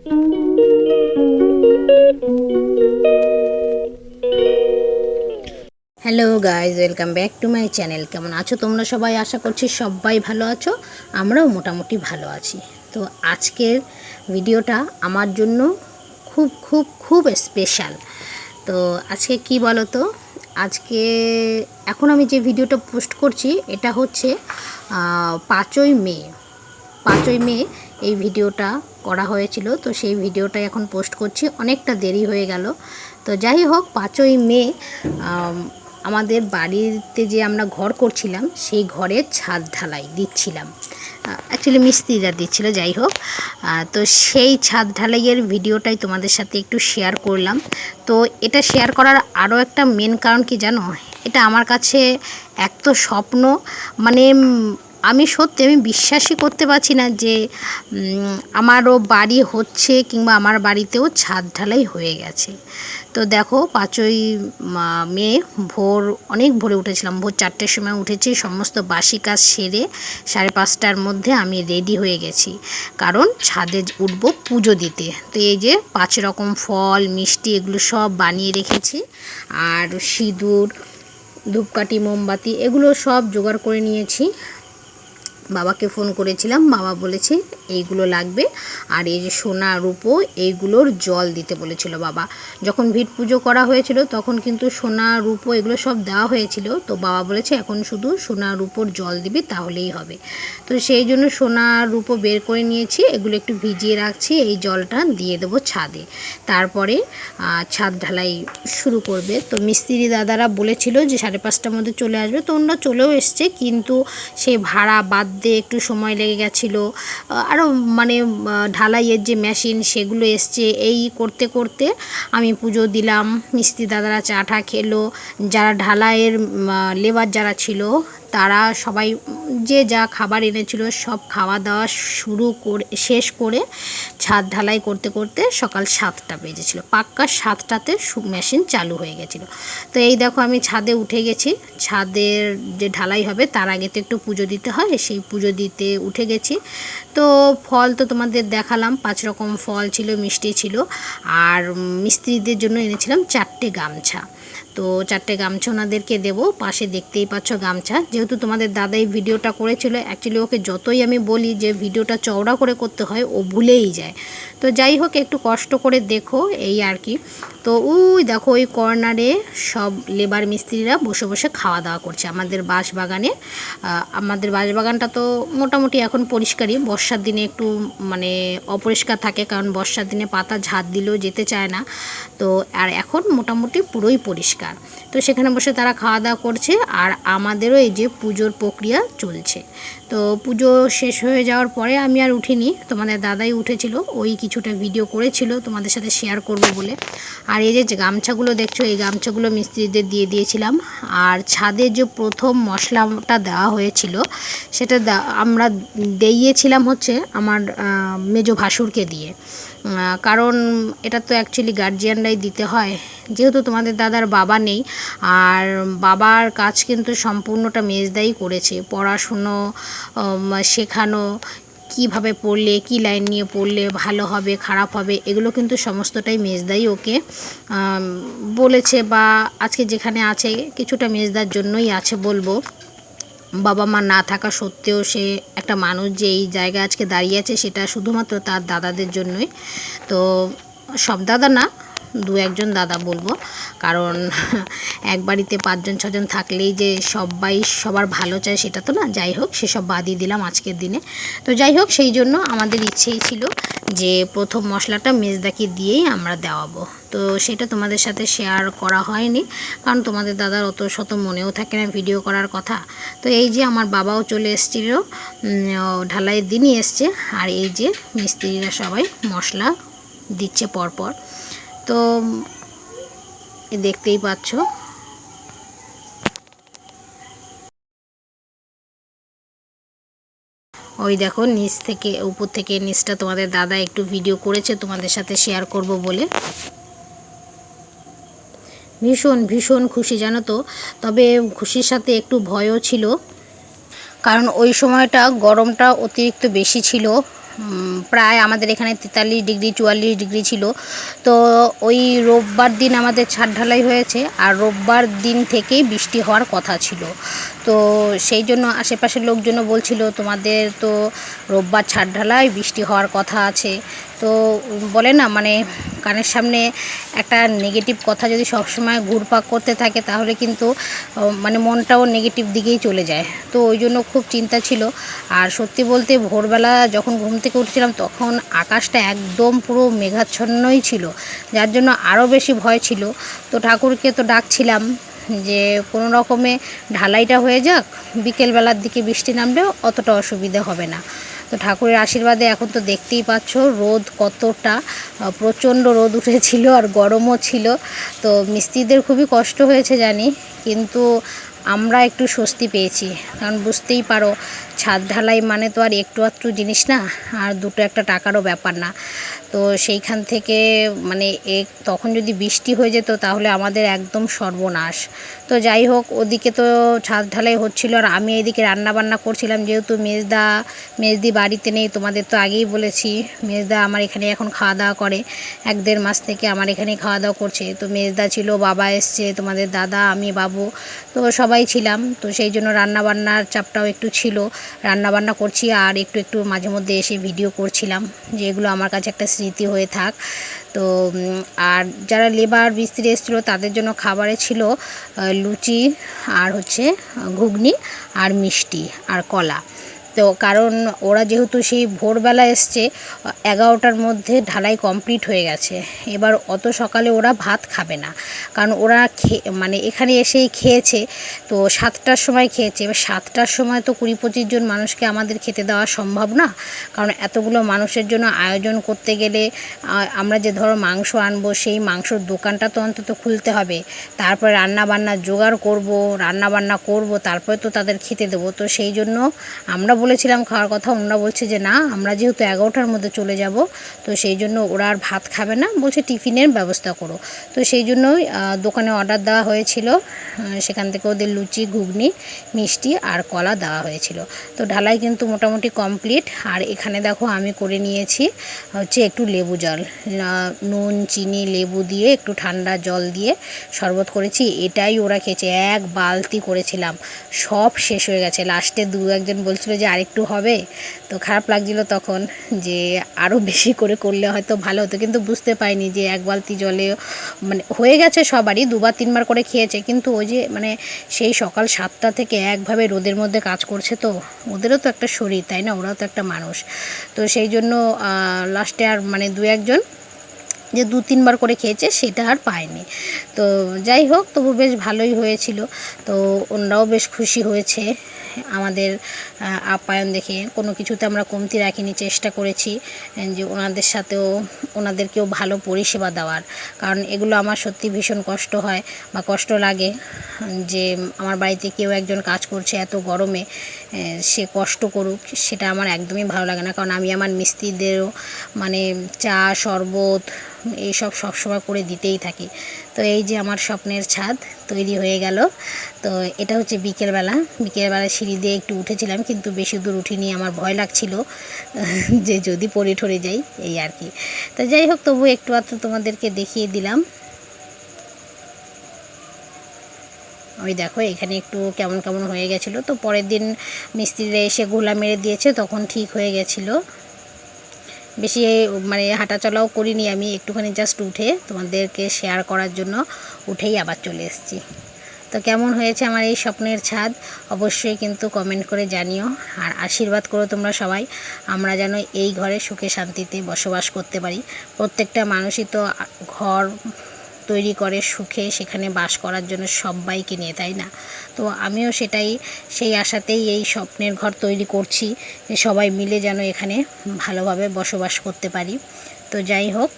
Hello guys, welcome back to my channel. কেমন আছো তোমরা সবাই? আশা করছি সবাই ভালো আছো, আমরাও মোটামুটি ভালো আছি। তো আজকের ভিডিওটা আমার জন্য খুব খুব খুব স্পেশাল। তো আজকে কি বলো তো, আজকে এখন আমি যে ভিডিওটা পোস্ট করছি এটা হচ্ছে 5ই মে। 5ই মে এই ভিডিওটা করা হয়েছিল, তো সেই ভিডিওটাই এখন পোস্ট করছি। অনেকটা দেরি হয়ে গেল। তো যাই হোক, 5ই মে আমাদের বাড়িতে যে আমরা ঘর করছিলাম সেই ঘরের ছাদ ঢালাই দিচ্ছিলাম, অ্যাকচুয়ালি মিস্ত্রিরা দিচ্ছিল। যাই হোক, তো সেই ছাদ ঢালাইয়ের ভিডিওটাই তোমাদের সাথে একটু শেয়ার করলাম। তো এটা শেয়ার করার আরও একটা মেন কারণ কি জানো, এটা আমার কাছে এক তো স্বপ্ন, মানে আমি বিশ্বাসই করতে পারছি না যে আমারও বাড়ি হচ্ছে, কিংবা আমার বাড়িতেও ছাদ ঢালাই হয়ে গেছে। তো দেখো, 5ই মে অনেক ভোরে উঠেছিলাম, ভোর 4টের সময় উঠেছি। সমস্ত বাসি কাজ সেরে 5:30টার মধ্যে আমি রেডি হয়ে গেছি, কারণ ছাদে উঠবো পুজো দিতে। তো এই যে 5 রকম ফল মিষ্টি এগুলো সব বানিয়ে রেখেছি, আর সিঁদুর, ধূপকাঠি, মোমবাতি এগুলো সব জোগাড় করে নিয়েছি। বাবাকে ফোন করেছিলাম, বাবা বলেছে এইগুলো লাগবে, আর এই যে সোনা রূপো এইগুলোর জল দিতে বলেছিল বাবা। যখন ভিট পুজো করা হয়েছিল তখন কিন্তু সোনা রূপো এগুলো সব দেওয়া হয়েছিল, তো বাবা বলেছে এখন শুধু সোনা রূপোর জল দিবি তাহলেই হবে। তো সেই জন্য সোনা রূপো বের করে নিয়েছি, এগুলো একটু ভিজিয়ে রাখছি, এই জলটা দিয়ে দেবো ছাদে। তারপরে ছাদ ঢালাই শুরু করবে। তো মিস্ত্রি দাদারা বলেছিল যে 5:30টার মধ্যে চলে আসবে, তো ওনারা চলেও এসছে, কিন্তু সেই ভাড়া বাদ দিয়ে একটু সময় লেগে গেছিলো। আরও মানে ঢালাইয়ের যে মেশিন সেগুলো এসছে, এই করতে করতে আমি পুজো দিলাম। মিস্ত্রি দাদারা চা টা খেলো, যারা ঢালাইয়ের লেবার যারা ছিল তারা সবাই যে যা খাবার এনেছিল সব খাওয়া দাওয়া শেষ করে ছাদ ঢালাই করতে করতে সকাল 7টা বেজেছিল। পাক্কা 7টাতে মেশিন চালু হয়ে গেছিলো। তো এই দেখো, আমি ছাদে উঠে গেছি। ছাদের যে ঢালাই হবে তার আগে তো একটু পুজো দিতে হয়, সেই পুজো দিতে উঠে গেছি। তো ফল তো তোমাদের দেখালাম, 5 রকম ফল ছিল, মিষ্টি ছিল, আর মিস্ত্রিদের জন্য এনেছিলাম 4টে গামছা। তো 4টে গামছা ওনাদেরকে দেবো। পাশে দেখতেই পাচ্ছ গামছা, যেহেতু তোমাদের দাদা এই ভিডিওটা করেছিল, অ্যাকচুয়ালি ওকে যতই আমি বলি যে ভিডিওটা চওড়া করে করতে হয় ও ভুলেই যায়। তো যাই হোক, একটু কষ্ট করে দেখো, এই আর কি। তো ওই দেখো, ওই কর্নারে সব লেবার মিস্ত্রিরা বসে বসে খাওয়া দাওয়া করছে আমাদের বাঁশবাগানে। আমাদের বাঁশবাগানটা তো মোটামুটি এখন পরিষ্কারই, বর্ষার দিনে একটু মানে অপরিষ্কার থাকে, কারণ বর্ষার দিনে পাতা ঝাড় দিলেও যেতে চায় না। তো আর এখন মোটামুটি পুরোই পরিষ্কার। তো সেখানে বসে তারা খাওয়া দাওয়া করছে, আর আমাদেরও এই যে পুজোর প্রক্রিয়া চলছে। তো পুজো শেষ হয়ে যাওয়ার পরে আমি আর উঠিনি, তোমাদের দাদাই উঠেছিল, ওই কিছুটা ভিডিও করেছিল তোমাদের সাথে শেয়ার করব বলে। আর এই যে গামছাগুলো দেখছো, এই গামছাগুলো মিস্ত্রিদের দিয়ে দিয়েছিলাম। আর ছাদে যে প্রথম মশলাটা দেওয়া হয়েছিল সেটা আমরা দিয়েছিলাম হচ্ছে আমার মেজো ভাসুরকে দিয়ে, কারণ এটা তো অ্যাকচুয়ালি গার্জিয়ানরাই দিতে হয়, যেহেতু তোমাদের দাদার বাবা নেই। আর বাবার কাজ কিন্তু সম্পূর্ণটা মেজদাই করেছে, পড়াশুনো শেখানো, কিভাবে পড়লে কি লাইন নিয়ে পড়লে ভালো হবে খারাপ হবে এগুলো কিন্তু সমস্তটাই মেজদাই ওকে বলেছে, বা আজকে যেখানে আছে কিছুটা মেজদার জন্যই আছে বলবো। বাবা মা না থাকা সত্ত্বেও সে একটা মানুষ যে এই জায়গায় আজকে দাঁড়িয়ে আছে সেটা শুধুমাত্র তার দাদাদের জন্যই। তো সব দাদা না, 2-1জন দাদা বলবো, কারণ এক বাড়িতে 5-6জন থাকলেই যে সবাই সবার ভালো চায় সেটা তো না। যাই হোক, সেসব বাদই দিলাম আজকের দিনে। তো যাই হোক, সেই জন্য আমাদের ইচ্ছেই ছিল যে প্রথম মশলাটা মেজদাকে দিয়েই আমরা দেওয়াবো। তো সেটা তোমাদের সাথে শেয়ার করা হয়নি, কারণ তোমাদের দাদার অত শত মনেও থাকে না ভিডিও করার কথা। তো এই যে আমার বাবাও চলে এসেছিল, ঢালাইয়ের দিনই এসছে, আর এই যে মিস্ত্রিরা সবাই মশলা দিচ্ছে পরপর। তো দেখতেই পাচ্ছ, ওই দেখো নিচ থেকে উপর থেকে নিচটা তোমাদের দাদা একটু ভিডিও করেছে তোমাদের সাথে শেয়ার করব বলে। ভীষণ ভীষণ খুশি জানো তো, তবে খুশির সাথে একটু ভয়ও ছিল, কারণ ওই সময়টা গরমটা অতিরিক্ত বেশি ছিল, প্রায় আমাদের এখানে 43 ডিগ্রি 44 ডিগ্রি ছিল। তো ওই রোববার দিন আমাদের ছাদ ঢালাই হয়েছে, আর রোববার দিন থেকেই বৃষ্টি হওয়ার কথা ছিল। তো সেই জন্য আশেপাশের লোকজনও বলছিল তোমাদের তো রোববার ছাদ ঢালাই, বৃষ্টি হওয়ার কথা আছে। তো বলে না মানে কানের সামনে একটা নেগেটিভ কথা যদি সবসময় ঘুরপাক করতে থাকে তাহলে কিন্তু মানে মনটাও নেগেটিভ দিকেই চলে যায়। তো ওই জন্য খুব চিন্তা ছিল। আর সত্যি বলতে ভোরবেলা যখন ঘুম থেকে উঠেছিলাম তখন আকাশটা একদম পুরো মেঘাচ্ছন্নই ছিল, যার জন্য আরও বেশি ভয় ছিল। তো ঠাকুরকে তো ডাকছিলাম যে কোনো রকমে ঢালাইটা হয়ে যাক, বিকেলবেলার দিকে বৃষ্টি নামলেও অতটা অসুবিধা হবে না। তো ঠাকুরের আশীর্বাদে এখন তো দেখতেই পাচ্ছ রোদ কতটা, প্রচণ্ড রোদ উঠেছিল আর গরমও ছিল। তো মিস্ত্রিদের খুবই কষ্ট হয়েছে জানি, কিন্তু আমরা একটু স্বস্তি পেয়েছি। কারণ বুঝতেই পারো ছাদ ঢালাই মানে তো আর একটু আধটু জিনিস না, আর দুটো একটা টাকারও ব্যাপার না। তো সেইখান থেকে মানে তখন যদি বৃষ্টি হয়ে যেত তাহলে আমাদের একদম সর্বনাশ। তো যাই হোক, ওদিকে তো ছাদ ঢালাই হচ্ছিল আর আমি এদিকে রান্নাবান্না করছিলাম। যেহেতু মেজদি বাড়িতে নেই, তোমাদের তো আগেই বলেছি মেজদা আমার এখানে এখন খাওয়া দাওয়া করে, 1-1.5 মাস থেকে আমার এখানেই খাওয়া দাওয়া করছে। তো মেজদা ছিল, বাবা এসছে, তোমাদের দাদা, আমি, বাবু, তো সবাই ছিলাম। তো সেই জন্য রান্নাবান্নার চাপটাও একটু ছিল, রান্নাবান্না করছি আর একটু একটু মাঝে মধ্যে এসে ভিডিও করছিলাম, যে এগুলো আমার কাছে একটা স্মৃতি হয়ে থাক। তো আর যারা লেবার মিস্ত্রি এসেছিলো তাদের জন্য খাবারে ছিল লুচি আর হচ্ছে ঘুগনি আর মিষ্টি আর কলা। তো কারণ ওরা যেহেতু সেই ভোরবেলা এসছে, 11টার মধ্যে ঢালাই কমপ্লিট হয়ে গেছে। এবার অত সকালে ওরা ভাত খাবে না, কারণ ওরা মানে এখানে এসেই খেয়েছে। তো 7টার সময় খেয়েছে। এবার 7টার সময় তো 20-25 জন মানুষকে আমাদের খেতে দেওয়া সম্ভব না, কারণ এতগুলো মানুষের জন্য আয়োজন করতে গেলে আমরা যে ধরো মাংস আনবো, সেই মাংসর দোকানটা তো অন্তত খুলতে হবে, তারপরে রান্নাবান্না জোগাড় করব, রান্নাবান্না করব, তারপরে তো তাদের খেতে দেবো। তো সেই জন্য আমরা বলেছিলাম খাওয়ার কথা, ওনারা বলছে যে না, আমরা যেহেতু 11টার মধ্যে চলে যাব, তো সেই জন্য ওরা আর ভাত খাবে না, বলছে টিফিনের ব্যবস্থা করো। তো সেই জন্যই দোকানে অর্ডার দেওয়া হয়েছিল, সেখান থেকে ওদের লুচি, ঘুগনি, মিষ্টি আর কলা দেওয়া হয়েছিল। তো ঢালাই কিন্তু মোটামুটি কমপ্লিট। আর এখানে দেখো আমি করে নিয়েছি হচ্ছে একটু লেবু জল, নুন, চিনি, লেবু দিয়ে একটু ঠান্ডা জল দিয়ে শরবত করেছি। এটাই ওরা খেয়েছে, 1 বালতি করেছিলাম, সব শেষ হয়ে গেছে। লাস্টে 2-1 বলছিল যে আরেকটু হবে। তো খারাপ লাগছিল তখন যে আরও বেশি করে করলে হয়তো ভালো হতো, কিন্তু বুঝতে পারিনি যে 1 বালতি জলে মানে হয়ে গেছে সবারই, 2-3 বার করে খেয়েছে। কিন্তু ওই যে মানে সেই সকাল 7টা থেকে একভাবে রোদের মধ্যে কাজ করছে, তো ওদেরও তো একটা শরীর, তাই না, ওরাও তো একটা মানুষ। তো সেই জন্য লাস্টে আর মানে 2-1 যে 2-3 বার করে খেয়েছে সেটা আর পায়নি। তো যাই হোক, তবু বেশ ভালোই হয়েছিল। তো ওনারাও বেশ খুশি হয়েছে আমাদের আপ্যায়ন দেখে। কোনো কিছুতে আমরা কমতি রাখিনি, চেষ্টা করেছি যে ওনাদেরকেও ভালো পরিষেবা দেওয়ার। কারণ এগুলো আমার সত্যি ভীষণ কষ্ট হয় বা কষ্ট লাগে যে আমার বাড়িতে কেউ একজন কাজ করছে এত গরমে, সে কষ্ট করুক, সেটা আমার একদমই ভালো লাগে না। কারণ আমি আমার মিস্ত্রিদেরও মানে চা, শরবত এইসব সবসময় করে দিতেই থাকি। তো এই যে আমার স্বপ্নের ছাদ তৈরি হয়ে গেল। তো এটা হচ্ছে বিকেলবেলা সিঁড়ি দিয়ে একটু উঠেছিলাম, কিন্তু বেশি দূর উঠিনি, আমার ভয় লাগছিল যে যদি পড়ে ঠরে যাই, এই আর কি। তো যাই হোক, তবু একটু আধটু তোমাদেরকে দেখিয়ে দিলাম। ওই দেখো এখানে একটু কেমন কেমন হয়ে গেছিলো। তো পরের দিন মিস্ত্রিরা এসে গোলা মেরে দিয়েছে, তখন ঠিক হয়ে গেছিলো। বেশি মানে হাঁটাচলাও করিনি আমি, একটুখানি জাস্ট উঠে তোমাদেরকে শেয়ার করার জন্য উঠেই আবার চলে এসেছি। তো কেমন হয়েছে আমার এই স্বপ্নের ছাদ অবশ্যই কিন্তু কমেন্ট করে জানিও। আর আশীর্বাদ করো তোমরা সবাই, আমরা যেন এই ঘরে সুখে শান্তিতে বসবাস করতে পারি। প্রত্যেকটা মানুষই তো ঘর তৈরি করে সুখে সেখানে বাস করার জন্য সবাইকে নিয়ে, তাই না? তো আমিও সেই আশাতেই এই স্বপ্নের ঘর তৈরি করছি, যে সবাই মিলে যেন এখানে ভালোভাবে বসবাস করতে পারি। তো যাই হোক,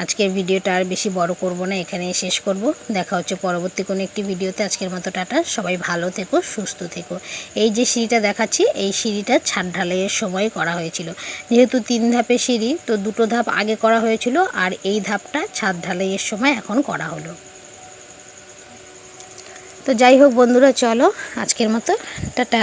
আজকের ভিডিওটা আর বেশি বড় করব না, এখানেই শেষ করব। দেখা হচ্ছে পরবর্তী কোনো একটি ভিডিওতে। আজকের মতো টাটা, সবাই ভালো থেকো, সুস্থ থেকো। এই যে সিঁড়িটা দেখাচ্ছি, এই সিঁড়িটা ছাদ ঢালাইয়ের সময় করা হয়েছিল। যেহেতু 3 ধাপের সিঁড়ি, তো 2টো ধাপ আগে করা হয়েছিল, আর এই ধাপটা ছাদ ঢালাইয়ের সময় এখন করা হলো। তো যাই হোক বন্ধুরা, চলো আজকের মতো টাটা।